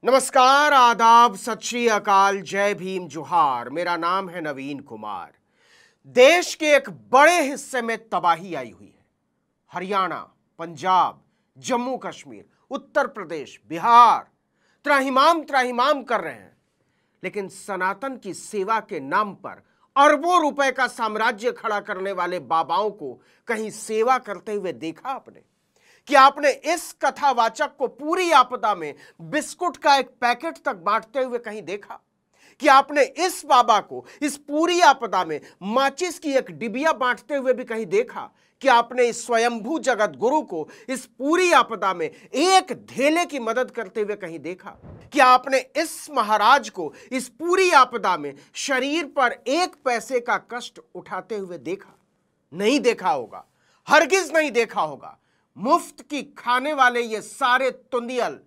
नमस्कार, आदाब, सत श्री अकाल, जय भीम, जोहार। मेरा नाम है नवीन कुमार। देश के एक बड़े हिस्से में तबाही आई हुई है। हरियाणा, पंजाब, जम्मू कश्मीर, उत्तर प्रदेश, बिहार त्राहिमाम त्राहिमाम कर रहे हैं। लेकिन सनातन की सेवा के नाम पर अरबों रुपए का साम्राज्य खड़ा करने वाले बाबाओं को कहीं सेवा करते हुए देखा आपने? कि आपने इस कथावाचक को पूरी आपदा में बिस्कुट का एक पैकेट तक बांटते हुए कहीं देखा? कि आपने इस बाबा को इस पूरी आपदा में माचिस की एक डिबिया बांटते हुए भी कहीं देखा? कि आपने इस स्वयंभू जगत गुरु को इस पूरी आपदा में एक धेले की मदद करते हुए कहीं देखा? कि आपने इस महाराज को इस पूरी आपदा में शरीर पर एक पैसे का कष्ट उठाते हुए देखा? नहीं देखा होगा, हरगिज नहीं देखा होगा। मुफ्त की खाने वाले ये सारे तुंदियल,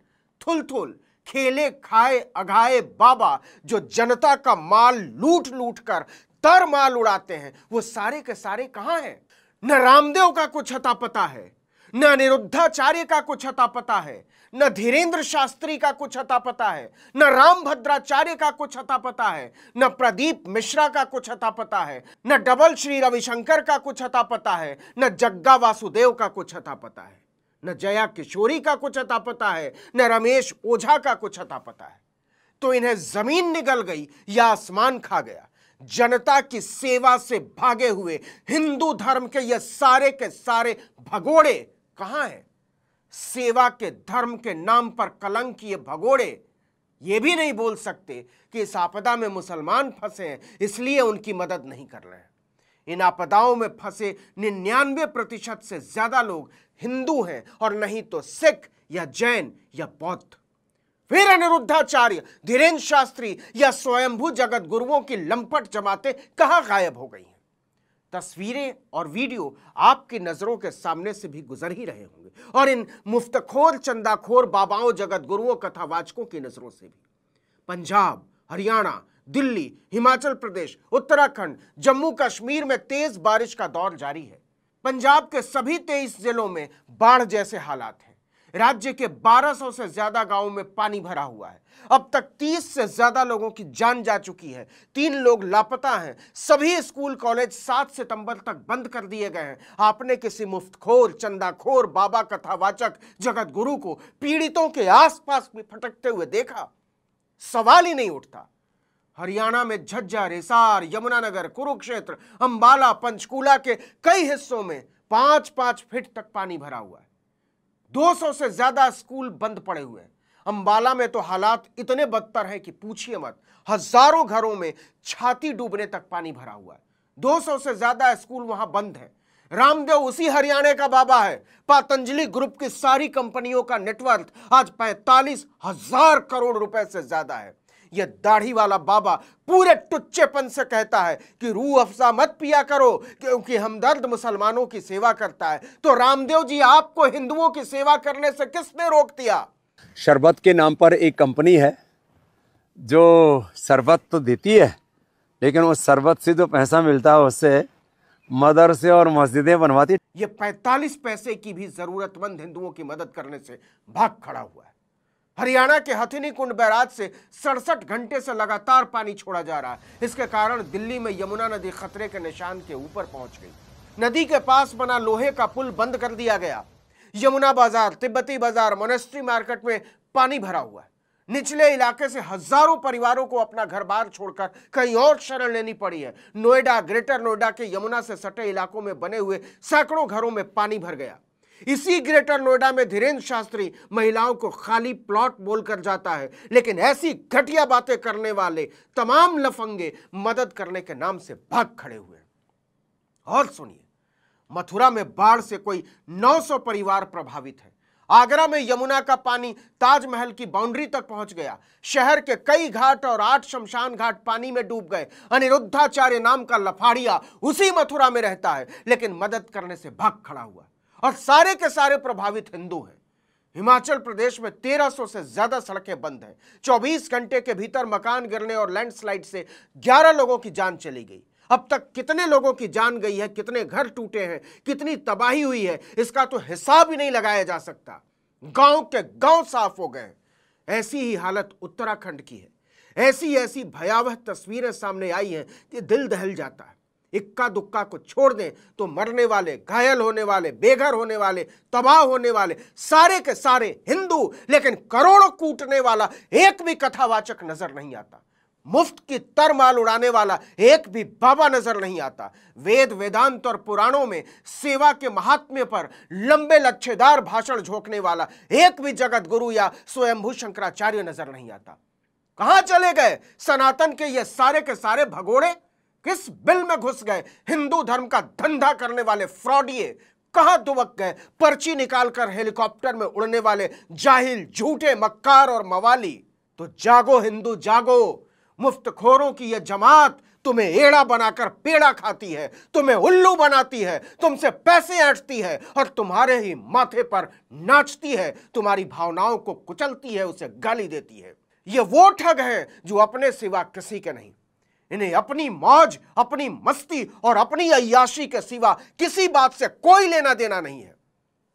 थुलथुल, खेले खाए अघाए बाबा जो जनता का माल लूट लूट कर तर माल उड़ाते हैं, वो सारे के सारे कहां हैं? न रामदेव का कुछ अता पता है, न अनिरुद्धाचार्य का कुछ अता पता है, न धीरेन्द्र शास्त्री का कुछ अता पता है, न रामभद्राचार्य का कुछ अता पता है, न प्रदीप मिश्रा का कुछ अता पता है, न डबल श्री रविशंकर का कुछ अता पता है, न जग्गा वासुदेव का कुछ अता पता है, न जया किशोरी का कुछ अता पता है, न रमेश ओझा का कुछ अता पता है। तो इन्हें जमीन निगल गई या आसमान खा गया। जनता की सेवा से भागे हुए हिंदू धर्म के ये सारे के सारे भगोड़े कहां हैं? सेवा के धर्म के नाम पर कलंक किए भगोड़े ये भी नहीं बोल सकते कि इस आपदा में मुसलमान फंसे हैं इसलिए उनकी मदद नहीं कर रहे हैं। इन आपदाओं में फंसे 99% से ज्यादा लोग हिंदू हैं और नहीं तो सिख या जैन या बौद्ध। फिर अनिरुद्धाचार्य, धीरेन्द्र शास्त्री या स्वयंभू जगत गुरुओं की लंपट जमातें कहां गायब हो गई हैं? तस्वीरें और वीडियो आपकी नजरों के सामने से भी गुजर ही रहे होंगे और इन मुफ्तखोर, चंदाखोर बाबाओं, जगत गुरुओं, कथावाचकों की नजरों से भी। पंजाब, हरियाणा, दिल्ली, हिमाचल प्रदेश, उत्तराखंड, जम्मू कश्मीर में तेज बारिश का दौर जारी है। पंजाब के सभी 23 जिलों में बाढ़ जैसे हालात हैं। राज्य के 1200 से ज्यादा गांवों में पानी भरा हुआ है। अब तक 30 से ज्यादा लोगों की जान जा चुकी है। 3 लोग लापता हैं। सभी स्कूल कॉलेज 7 सितंबर तक बंद कर दिए गए हैं। आपने किसी मुफ्तखोर, चंदाखोर, बाबा, कथावाचक, जगत गुरु को पीड़ितों के आसपास भी फटकते हुए देखा? सवाल ही नहीं उठता। हरियाणा में झज्जर, हिसार, यमुनानगर, कुरुक्षेत्र, अंबाला, पंचकूला के कई हिस्सों में 5-5 फीट तक पानी भरा हुआ है। 200 से ज्यादा स्कूल बंद पड़े हुए हैं। अंबाला में तो हालात इतने बदतर हैं कि पूछिए मत। हजारों घरों में छाती डूबने तक पानी भरा हुआ है। 200 से ज्यादा स्कूल वहां बंद है। रामदेव उसी हरियाणा का बाबा है। पतंजलि ग्रुप की सारी कंपनियों का नेटवर्थ आज 45,000 करोड़ रुपए से ज्यादा है। यह दाढ़ी वाला बाबा पूरे टुच्चेपन से कहता है कि रूह अफ़ज़ा मत पिया करो क्योंकि हमदर्द मुसलमानों की सेवा करता है। तो रामदेव जी, आपको हिंदुओं की सेवा करने से किसने रोक दिया? शरबत के नाम पर एक कंपनी है जो शरबत तो देती है, लेकिन उस शरबत से जो पैसा मिलता है उससे मदरसे और मस्जिदें बनवाती। ये 45 पैसे की भी जरूरतमंद हिंदुओं की मदद करने से भाग खड़ा हुआ है। हरियाणा के हथिनी कुंड बैराज से 67 घंटे से लगातार पानी छोड़ा जा रहा है। इसके कारण दिल्ली में यमुना नदी खतरे के निशान के ऊपर पहुंच गई। नदी के पास बना लोहे का पुल बंद कर दिया गया। यमुना बाजार, तिब्बती बाजार, मोनेस्ट्री मार्केट में पानी भरा हुआ है। निचले इलाके से हजारों परिवारों को अपना घर बार छोड़कर कहीं और शरण लेनी पड़ी है। नोएडा, ग्रेटर नोएडा के यमुना से सटे इलाकों में बने हुए सैकड़ों घरों में पानी भर गया। इसी ग्रेटर नोएडा में धीरेन्द्र शास्त्री महिलाओं को खाली प्लॉट बोलकर जाता है, लेकिन ऐसी घटिया बातें करने वाले तमाम लफंगे मदद करने के नाम से भाग खड़े हुए हैं। और सुनिए, मथुरा में बाढ़ से कोई 900 परिवार प्रभावित है। आगरा में यमुना का पानी ताजमहल की बाउंड्री तक पहुंच गया। शहर के कई घाट और 8 शमशान घाट पानी में डूब गए। अनिरुद्धाचार्य नाम का लफाड़िया उसी मथुरा में रहता है, लेकिन मदद करने से भाग खड़ा हुआ और सारे के सारे प्रभावित हिंदू हैं। हिमाचल प्रदेश में 1300 से ज्यादा सड़कें बंद हैं। 24 घंटे के भीतर मकान गिरने और लैंडस्लाइड से 11 लोगों की जान चली गई। अब तक कितने लोगों की जान गई है, कितने घर टूटे हैं, कितनी तबाही हुई है, इसका तो हिसाब ही नहीं लगाया जा सकता। गांव के गांव साफ हो गए। ऐसी ही हालत उत्तराखंड की है। ऐसी ऐसी भयावह तस्वीरें सामने आई हैं कि दिल दहल जाता है। इक्का दुक्का को छोड़ दें तो मरने वाले, घायल होने वाले, बेघर होने वाले, तबाह होने वाले सारे के सारे हिंदू, लेकिन करोड़ों कूटने वाला एक भी कथावाचक नजर नहीं आता। मुफ्त की तरमाल उड़ाने वाला एक भी बाबा नजर नहीं आता। वेद वेदांत और पुराणों में सेवा के महात्म्य पर लंबे लच्छेदार भाषण झोंकने वाला एक भी जगत गुरु या स्वयंभू शंकराचार्य नजर नहीं आता। कहां चले गए सनातन के ये सारे के सारे भगोड़े? किस बिल में घुस गए हिंदू धर्म का धंधा करने वाले फ्रॉडिये? कहां दुबक गए पर्ची निकालकर हेलीकॉप्टर में उड़ने वाले जाहिल, झूठे, मक्कार और मवाली? तो जागो हिंदू जागो। मुफ्तखोरों की यह जमात तुम्हें एड़ा बनाकर पेड़ा खाती है, तुम्हें उल्लू बनाती है, तुमसे पैसे ऐंठती है और तुम्हारे ही माथे पर नाचती है, तुम्हारी भावनाओं को कुचलती है, उसे गाली देती है। ये वो ठग हैं जो अपने सिवा किसी के नहीं। इन्हें अपनी मौज, अपनी मस्ती और अपनी अय्याशी के सिवा किसी बात से कोई लेना देना नहीं है।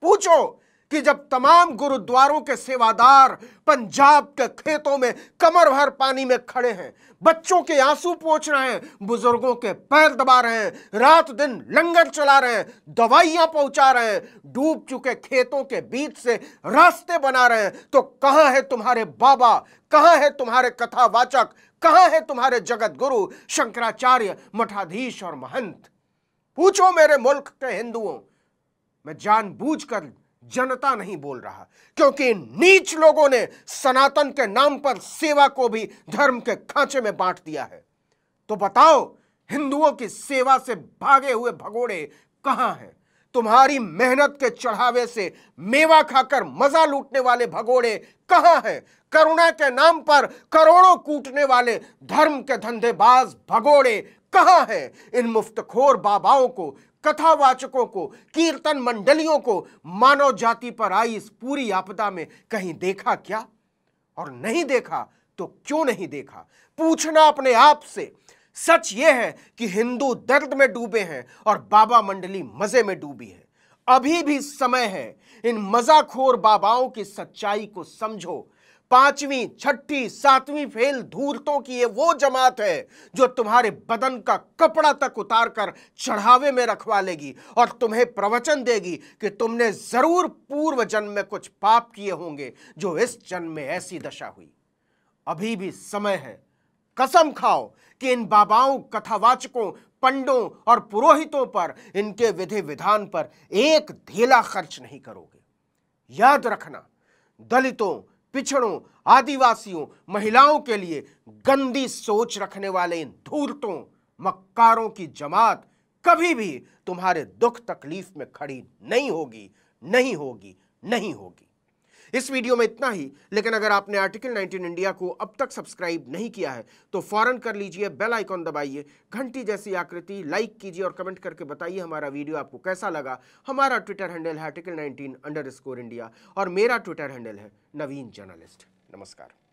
पूछो कि जब तमाम गुरुद्वारों के सेवादार पंजाब के खेतों में कमर भर पानी में खड़े हैं, बच्चों के आंसू पोंछ रहे हैं, बुजुर्गों के पैर दबा रहे हैं, रात दिन लंगर चला रहे हैं, दवाइयां पहुंचा रहे हैं, डूब चुके खेतों के बीच से रास्ते बना रहे हैं, तो कहां है तुम्हारे बाबा? कहां है तुम्हारे कथावाचक? कहां है तुम्हारे जगत गुरु शंकराचार्य, मठाधीश और महंत? पूछो मेरे मुल्क के हिंदुओं। मैं जानबूझकर जनता नहीं बोल रहा, क्योंकि नीच लोगों ने सनातन के नाम पर सेवा को भी धर्म के खांचे में बांट दिया है। तो बताओ, हिंदुओं की सेवा से भागे हुए भगोड़े कहां हैं? तुम्हारी मेहनत के चढ़ावे से मेवा खाकर मजा लूटने वाले भगोड़े कहां हैं? करुणा के नाम पर करोड़ों कूटने वाले धर्म के धंधेबाज भगोड़े कहां हैं? इन मुफ्तखोर बाबाओं को, कथावाचकों को, कीर्तन मंडलियों को मानव जाति पर आई इस पूरी आपदा में कहीं देखा क्या? और नहीं देखा तो क्यों नहीं देखा? पूछना अपने आप से। सच यह है कि हिंदू दर्द में डूबे हैं और बाबा मंडली मजे में डूबी है। अभी भी समय है। इन मजाखोर बाबाओं की सच्चाई को समझो। 5वीं, 6ठी, 7वीं फेल धूर्तों की ये वो जमात है जो तुम्हारे बदन का कपड़ा तक उतार कर चढ़ावे में रखवा लेगी और तुम्हें प्रवचन देगी कि तुमने जरूर पूर्व जन्म में कुछ पाप किए होंगे जो इस जन्म में ऐसी दशा हुई। अभी भी समय है। कसम खाओ कि इन बाबाओं, कथावाचकों, पंडों और पुरोहितों पर, इनके विधि विधान पर एक धेला खर्च नहीं करोगे। याद रखना, दलितों, पिछड़ों, आदिवासियों, महिलाओं के लिए गंदी सोच रखने वाले इन धूर्तों, मक्कारों की जमात कभी भी तुम्हारे दुख तकलीफ में खड़ी नहीं होगी, नहीं होगी, नहीं होगी। इस वीडियो में इतना ही, लेकिन अगर आपने आर्टिकल 19 इंडिया को अब तक सब्सक्राइब नहीं किया है तो फौरन कर लीजिए, बेल आइकॉन दबाइए, घंटी जैसी आकृति लाइक कीजिए और कमेंट करके बताइए हमारा वीडियो आपको कैसा लगा। हमारा ट्विटर हैंडल है article19_India और मेरा ट्विटर हैंडल है नवीन जर्नलिस्ट। नमस्कार।